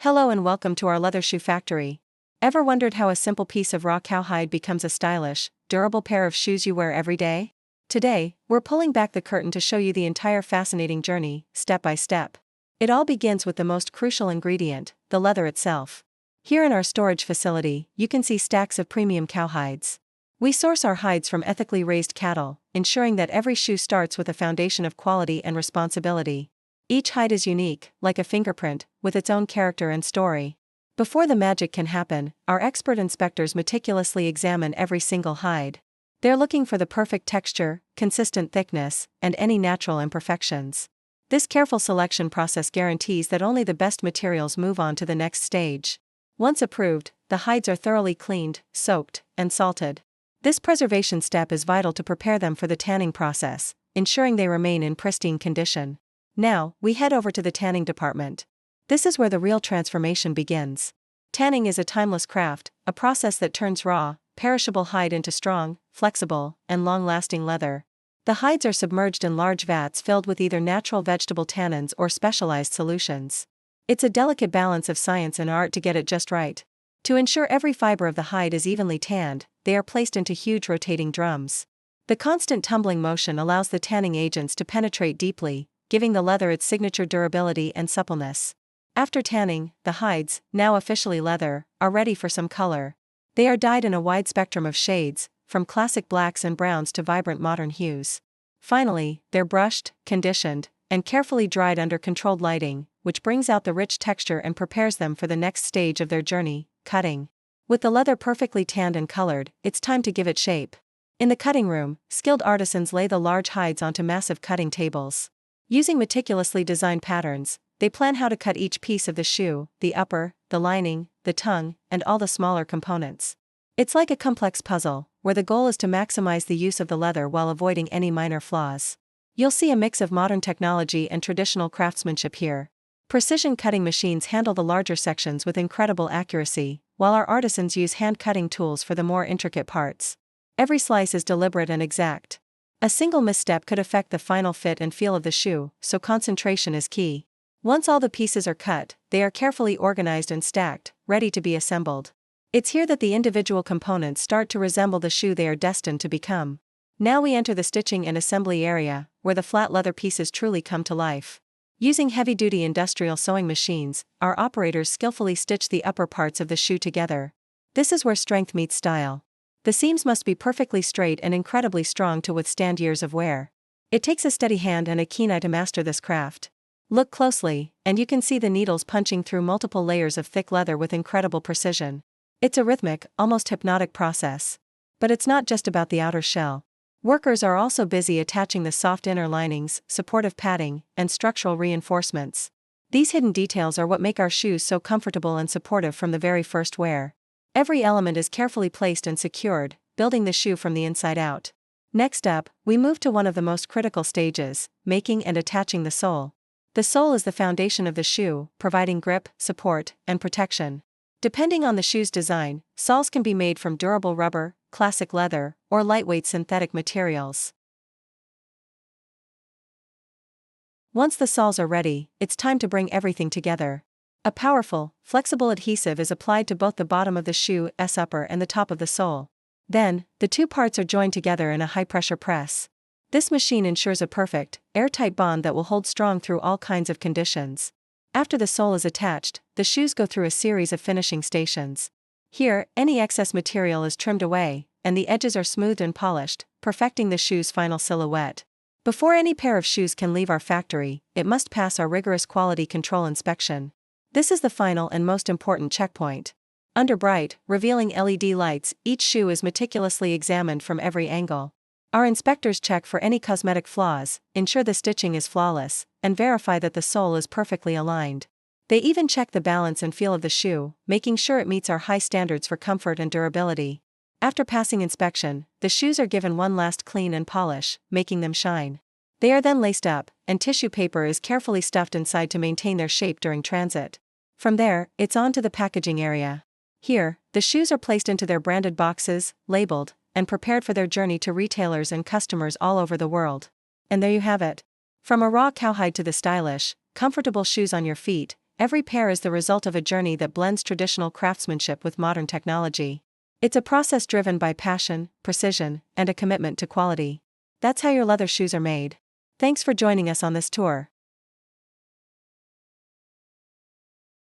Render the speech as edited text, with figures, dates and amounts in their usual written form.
Hello and welcome to our leather shoe factory. Ever wondered how a simple piece of raw cowhide becomes a stylish, durable pair of shoes you wear every day? Today, we're pulling back the curtain to show you the entire fascinating journey, step by step. It all begins with the most crucial ingredient, the leather itself. Here in our storage facility, you can see stacks of premium cowhides. We source our hides from ethically raised cattle, ensuring that every shoe starts with a foundation of quality and responsibility. Each hide is unique, like a fingerprint, with its own character and story. Before the magic can happen, our expert inspectors meticulously examine every single hide. They're looking for the perfect texture, consistent thickness, and any natural imperfections. This careful selection process guarantees that only the best materials move on to the next stage. Once approved, the hides are thoroughly cleaned, soaked, and salted. This preservation step is vital to prepare them for the tanning process, ensuring they remain in pristine condition. Now, we head over to the tanning department. This is where the real transformation begins. Tanning is a timeless craft, a process that turns raw, perishable hide into strong, flexible, and long-lasting leather. The hides are submerged in large vats filled with either natural vegetable tannins or specialized solutions. It's a delicate balance of science and art to get it just right. To ensure every fiber of the hide is evenly tanned, they are placed into huge rotating drums. The constant tumbling motion allows the tanning agents to penetrate deeply, giving the leather its signature durability and suppleness. After tanning, the hides, now officially leather, are ready for some color. They are dyed in a wide spectrum of shades, from classic blacks and browns to vibrant modern hues. Finally, they're brushed, conditioned, and carefully dried under controlled lighting, which brings out the rich texture and prepares them for the next stage of their journey, cutting. With the leather perfectly tanned and colored, it's time to give it shape. In the cutting room, skilled artisans lay the large hides onto massive cutting tables. Using meticulously designed patterns, they plan how to cut each piece of the shoe, the upper, the lining, the tongue, and all the smaller components. It's like a complex puzzle, where the goal is to maximize the use of the leather while avoiding any minor flaws. You'll see a mix of modern technology and traditional craftsmanship here. Precision cutting machines handle the larger sections with incredible accuracy, while our artisans use hand-cutting tools for the more intricate parts. Every slice is deliberate and exact. A single misstep could affect the final fit and feel of the shoe, so concentration is key. Once all the pieces are cut, they are carefully organized and stacked, ready to be assembled. It's here that the individual components start to resemble the shoe they are destined to become. Now we enter the stitching and assembly area, where the flat leather pieces truly come to life. Using heavy-duty industrial sewing machines, our operators skillfully stitch the upper parts of the shoe together. This is where strength meets style. The seams must be perfectly straight and incredibly strong to withstand years of wear. It takes a steady hand and a keen eye to master this craft. Look closely, and you can see the needles punching through multiple layers of thick leather with incredible precision. It's a rhythmic, almost hypnotic process. But it's not just about the outer shell. Workers are also busy attaching the soft inner linings, supportive padding, and structural reinforcements. These hidden details are what make our shoes so comfortable and supportive from the very first wear. Every element is carefully placed and secured, building the shoe from the inside out. Next up, we move to one of the most critical stages, making and attaching the sole. The sole is the foundation of the shoe, providing grip, support, and protection. Depending on the shoe's design, soles can be made from durable rubber, classic leather, or lightweight synthetic materials. Once the soles are ready, it's time to bring everything together. A powerful, flexible adhesive is applied to both the bottom of the shoe's upper and the top of the sole. Then, the two parts are joined together in a high-pressure press. This machine ensures a perfect, airtight bond that will hold strong through all kinds of conditions. After the sole is attached, the shoes go through a series of finishing stations. Here, any excess material is trimmed away, and the edges are smoothed and polished, perfecting the shoe's final silhouette. Before any pair of shoes can leave our factory, it must pass our rigorous quality control inspection. This is the final and most important checkpoint. Under bright, revealing LED lights, each shoe is meticulously examined from every angle. Our inspectors check for any cosmetic flaws, ensure the stitching is flawless, and verify that the sole is perfectly aligned. They even check the balance and feel of the shoe, making sure it meets our high standards for comfort and durability. After passing inspection, the shoes are given one last clean and polish, making them shine. They are then laced up, and tissue paper is carefully stuffed inside to maintain their shape during transit. From there, it's on to the packaging area. Here, the shoes are placed into their branded boxes, labeled, and prepared for their journey to retailers and customers all over the world. And there you have it. From a raw cowhide to the stylish, comfortable shoes on your feet, Every pair is the result of a journey that blends traditional craftsmanship with modern technology. It's a process driven by passion, precision, and a commitment to quality. That's how your leather shoes are made. Thanks for joining us on this tour.